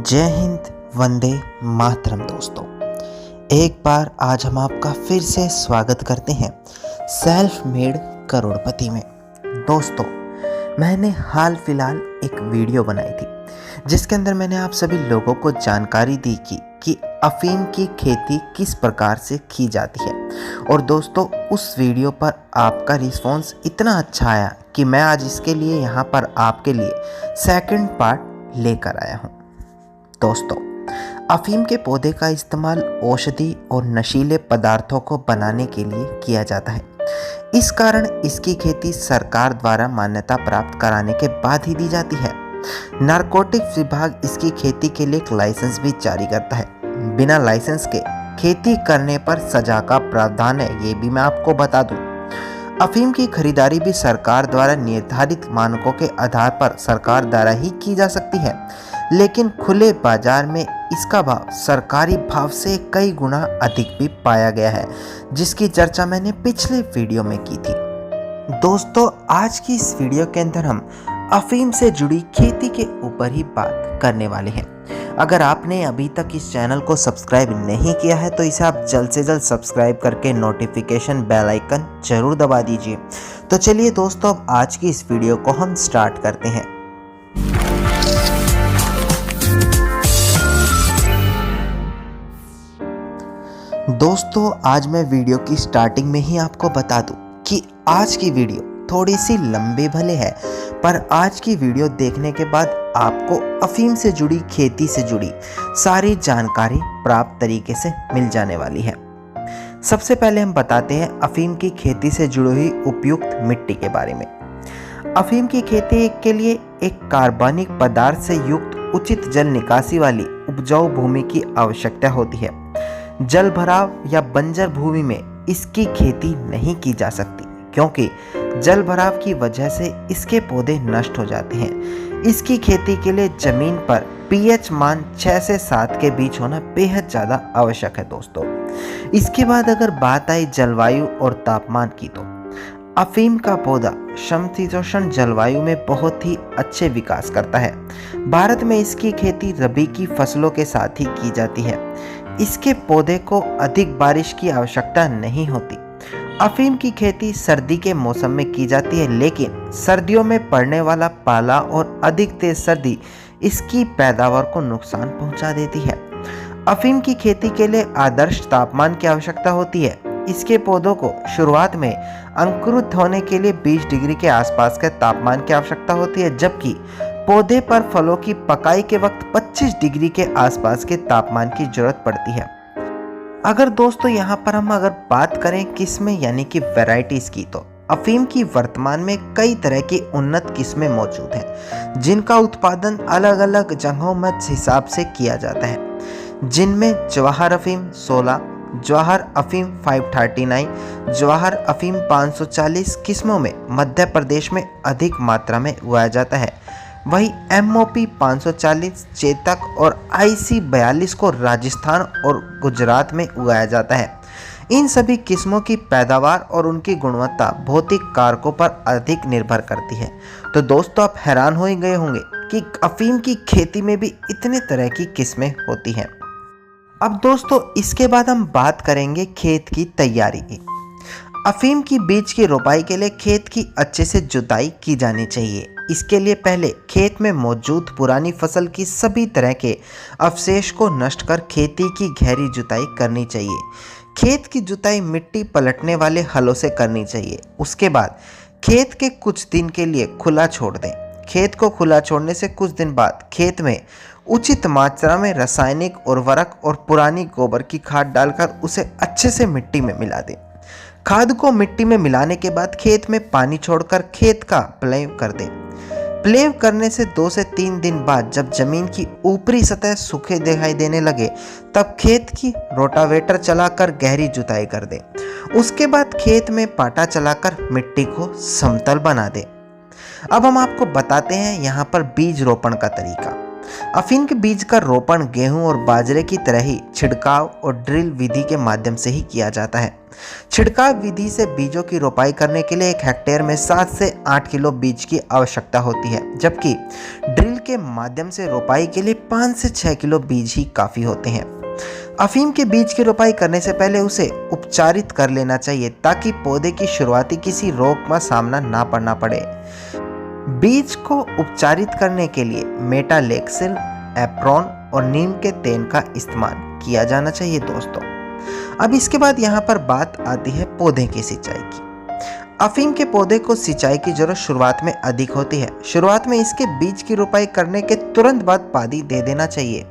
जय हिंद, वंदे मातरम। दोस्तों, एक बार आज हम आपका फिर से स्वागत करते हैं सेल्फ मेड करोड़पति में। दोस्तों, मैंने हाल फिलहाल एक वीडियो बनाई थी जिसके अंदर मैंने आप सभी लोगों को जानकारी दी कि अफीम की खेती किस प्रकार से की जाती है। और दोस्तों, उस वीडियो पर आपका रिस्पॉन्स इतना अच्छा आया कि मैं आज इसके लिए यहाँ पर आपके लिए सेकंड पार्ट लेकर आया हूँ। दोस्तों, अफीम के पौधे का इस्तेमाल औषधि और नशीले पदार्थों को बनाने के लिए किया जाता है। इस कारण इसकी खेती सरकार द्वारा मान्यता प्राप्त कराने के बाद ही दी जाती है। नारकोटिक्स विभाग इसकी खेती के लिए एक लाइसेंस भी जारी करता है। बिना लाइसेंस के खेती करने पर सजा का प्रावधान है, ये भी मैं आपको बता दूं। अफीम की खरीदारी भी सरकार द्वारा निर्धारित मानकों के आधार पर सरकार द्वारा ही की जा सकती है, लेकिन खुले बाजार में इसका भाव सरकारी भाव से कई गुना अधिक भी पाया गया है, जिसकी चर्चा मैंने पिछले वीडियो में की थी। दोस्तों, आज की इस वीडियो के अंदर हम अफीम से जुड़ी खेती के ऊपर ही बात करने वाले हैं। अगर आपने अभी तक इस चैनल को सब्सक्राइब नहीं किया है तो इसे आप जल्द से जल्द सब्सक्राइब करके नोटिफिकेशन बेल आइकन जरूर दबा दीजिए। तो चलिए दोस्तों, अब आज की इस वीडियो को हम स्टार्ट करते हैं। दोस्तों, आज मैं वीडियो की स्टार्टिंग में ही आपको बता दूं कि आज की वीडियो थोड़ी सी लंबी भले है, पर आज की वीडियो देखने के बाद आपको अफीम से जुड़ी खेती से जुड़ी सारी जानकारी प्राप्त तरीके से मिल जाने वाली है। सबसे पहले हम बताते हैं अफीम की खेती से जुड़ी हुई उपयुक्त मिट्टी के बारे में। अफीम की खेती के लिए एक कार्बनिक पदार्थ से युक्त उचित जल निकासी वाली उपजाऊ भूमि की आवश्यकता होती है। जल भराव या बंजर भूमि में इसकी खेती नहीं की जा सकती, क्योंकि जल भराव की वजह से इसके पौधे नष्ट हो जाते हैं। इसकी खेती के लिए जमीन पर पीएच मान 6 से 7 के बीच होना बेहद ज़्यादा आवश्यक है। दोस्तों, इसके बाद अगर बात आई जलवायु और तापमान की, तो अफीम का पौधा समशीतोष्ण जलवायु में बहुत ही अच्छे विकास करता है। भारत में इसकी खेती रबी की फसलों के साथ ही की जाती है। इसके पौधे को अधिक बारिश की आवश्यकता नहीं होती। अफीम की खेती सर्दी के मौसम में की जाती है, लेकिन सर्दियों में पड़ने वाला पाला और अधिक तेज सर्दी इसकी पैदावार को नुकसान पहुंचा देती है। अफीम की खेती के लिए आदर्श तापमान की आवश्यकता होती है। इसके पौधों को शुरुआत में अंकुरित होने के लिए 20 डिग्री के आसपास के तापमान की आवश्यकता होती है, जबकि पौधे पर फलों की पकाई के वक्त 25 डिग्री के आसपास के तापमान की जरूरत पड़ती है। अगर दोस्तों यहाँ पर हम बात करें किस्में यानी कि वैरायटीज की, तो अफीम की वर्तमान में कई तरह की उन्नत किस्में मौजूद हैं, जिनका उत्पादन अलग अलग जगहों में हिसाब से किया जाता है, जिनमें जवाहर अफीम 16, जवाहर अफीम 539, जवाहर अफीम 540 किस्मों में मध्य प्रदेश में अधिक मात्रा में उगाया जाता है। वही MOP 540, चेतक और IC 42 को राजस्थान और गुजरात में उगाया जाता है। इन सभी किस्मों की पैदावार और उनकी गुणवत्ता भौतिक कारकों पर अधिक निर्भर करती है। तो दोस्तों, आप हैरान हो ही गए होंगे कि अफीम की खेती में भी इतने तरह की किस्में होती हैं। अब दोस्तों, इसके बाद हम बात करेंगे खेत की तैयारी की। अफीम की बीज की रोपाई के लिए खेत की अच्छे से जुताई की जानी चाहिए। इसके लिए पहले खेत में मौजूद पुरानी फसल की सभी तरह के अवशेष को नष्ट कर खेती की गहरी जुताई करनी चाहिए। खेत की जुताई मिट्टी पलटने वाले हलों से करनी चाहिए। उसके बाद खेत के कुछ दिन के लिए खुला छोड़ दें। खेत को खुला छोड़ने से कुछ दिन बाद खेत में उचित मात्रा में रासायनिक उर्वरक और पुरानी गोबर की खाद डालकर उसे अच्छे से मिट्टी में मिला दें। खाद को मिट्टी में मिलाने के बाद खेत में पानी छोड़कर खेत का प्लेव कर दें। प्लेव करने से 2 से 3 दिन बाद जब जमीन की ऊपरी सतह सूखे दिखाई देने लगे, तब खेत की रोटावेटर चलाकर गहरी जुताई कर दें। उसके बाद खेत में पाटा चलाकर मिट्टी को समतल बना दें। अब हम आपको बताते हैं यहाँ पर बीज रोपण का तरीका। अफीम के बीज का रोपण गेहूं और बाजरे की तरह ही छिड़काव और ड्रिल विधि के माध्यम से ही किया जाता है। छिड़काव विधि से बीजों की रोपाई करने के लिए 1 हेक्टेयर में 7 से 8 किलो बीज की आवश्यकता होती है, जबकि ड्रिल के माध्यम से रोपाई के लिए 5 से 6 किलो बीज ही काफ़ी होते हैं। अफीम के बीज की रोपाई करने से पहले उसे उपचारित कर लेना चाहिए ताकि पौधे की शुरुआती किसी रोग का सामना ना करना पड़े। बीज को उपचारित करने के लिए मेटालेक्सिल, एप्रोन और नीम के तेल का इस्तेमाल किया जाना चाहिए दोस्तों। अब इसके बाद यहाँ पर बात आती है पौधे की सिंचाई की। अफीम के पौधे को सिंचाई की जरूरत शुरुआत में अधिक होती है। शुरुआत में इसके बीज की रोपाई करने के तुरंत बाद पानी दे देना चाहिए।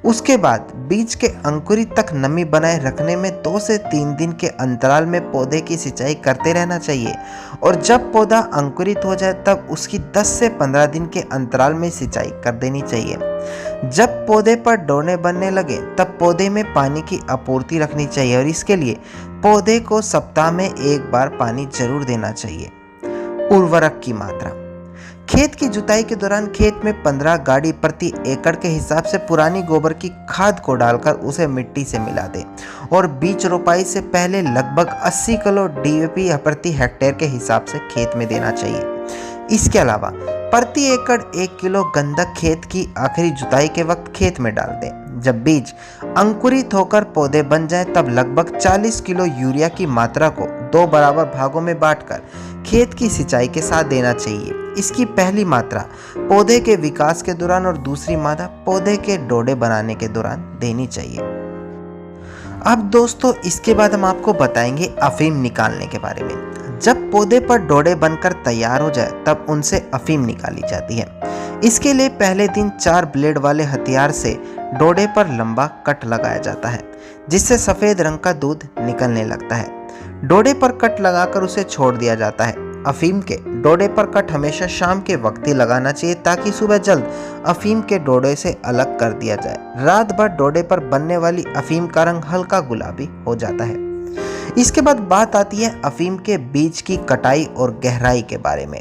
उसके बाद बीज के अंकुरित तक नमी बनाए रखने में 2 से 3 दिन के अंतराल में पौधे की सिंचाई करते रहना चाहिए और जब पौधा अंकुरित हो जाए तब उसकी 10 से 15 दिन के अंतराल में सिंचाई कर देनी चाहिए। जब पौधे पर डोने बनने लगे तब पौधे में पानी की आपूर्ति रखनी चाहिए और इसके लिए पौधे को सप्ताह में 1 बार पानी जरूर देना चाहिए। उर्वरक की मात्रा। खेत की जुताई के दौरान खेत में 15 गाड़ी प्रति एकड़ के हिसाब से पुरानी गोबर की खाद को डालकर उसे मिट्टी से मिला दें और बीज रोपाई से पहले लगभग 80 किलो डीएपी प्रति हेक्टेयर के हिसाब से खेत में देना चाहिए। इसके अलावा प्रति एकड़ 1 किलो गंधक खेत की आखिरी जुताई के वक्त खेत में डाल दें। जब बीज अंकुरित होकर पौधे बन जाए तब लगभग 40 किलो यूरिया की मात्रा को 2 बराबर भागों में बांटकर खेत की सिंचाई के साथ देना चाहिए। इसकी पहली मात्रा पौधे के विकास के दौरान और दूसरी मात्रा पौधे के डोडे बनाने के दौरान देनी चाहिए। अब दोस्तों इसके बाद हम आपको बताएंगे अफीम निकालने के बारे में। जब पौधे पर डोडे बनकर तैयार हो जाए तब उनसे अफीम निकाली जाती है। इसके लिए पहले दिन 4 ब्लेड वाले हथियार से डोडे पर लंबा कट लगाया जाता है जिससे सफेद रंग का दूध निकलने लगता है। डोडे पर कट लगाकर उसे छोड़ दिया जाता है। अफीम के डोडे पर कट हमेशा शाम के वक्त ही लगाना चाहिए ताकि सुबह जल्द अफीम के डोडे से अलग कर दिया जाए। रात भर डोडे पर बनने वाली अफीम का रंग हल्का गुलाबी हो जाता है। इसके बाद बात आती है अफीम के बीज की कटाई और गहराई के बारे में।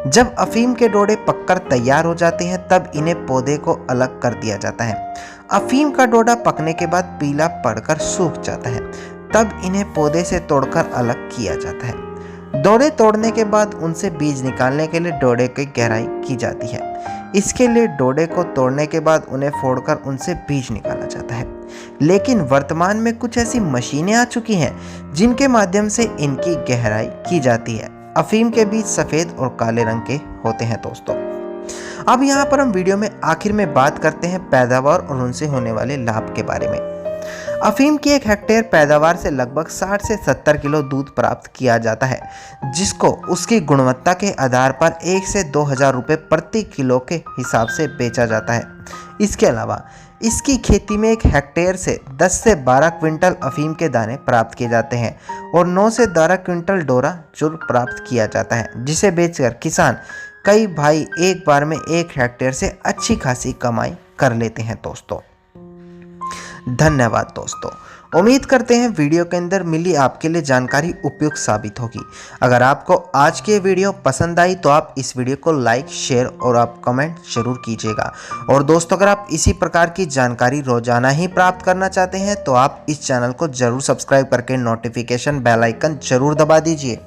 जब अफीम के डोडे पककर तैयार हो जाते हैं तब इन्हें पौधे को अलग कर दिया जाता है। अफीम का डोडा पकने के बाद पीला पड़कर सूख जाता है, तब इन्हें पौधे से तोड़कर अलग किया जाता है। डोडे तोड़ने के बाद उनसे बीज निकालने के लिए डोडे की गहराई की जाती है। इसके लिए डोडे को तोड़ने के बाद उन्हें फोड़कर उनसे बीज निकाला जाता है। लेकिन वर्तमान में कुछ ऐसी मशीनें आ चुकी हैं जिनके माध्यम से इनकी गहराई की जाती है। अफीम के बीज सफ़ेद और काले रंग के होते हैं दोस्तों। अब यहाँ पर हम वीडियो में आखिर में बात करते हैं पैदावार और उनसे होने वाले लाभ के बारे में। अफीम की 1 हेक्टेयर पैदावार से लगभग 60 से 70 किलो दूध प्राप्त किया जाता है, जिसको उसकी गुणवत्ता के आधार पर 1 से 2,000 रुपये प्रति किलो के हिसाब से बेचा जाता है। इसके अलावा इसकी खेती में 1 हेक्टेयर से 10 से 12 क्विंटल अफीम के दाने प्राप्त किए जाते हैं और 9 से 12 क्विंटल डोरा चूर्ण प्राप्त किया जाता है, जिसे बेचकर किसान कई भाई एक बार में 1 हेक्टेयर से अच्छी खासी कमाई कर लेते हैं दोस्तों। धन्यवाद दोस्तों। उम्मीद करते हैं वीडियो के अंदर मिली आपके लिए जानकारी उपयुक्त साबित होगी। अगर आपको आज की वीडियो पसंद आई तो आप इस वीडियो को लाइक, शेयर और आप कमेंट जरूर कीजिएगा। और दोस्तों अगर आप इसी प्रकार की जानकारी रोजाना ही प्राप्त करना चाहते हैं तो आप इस चैनल को जरूर सब्सक्राइब करके नोटिफिकेशन बेल आइकन जरूर दबा दीजिए।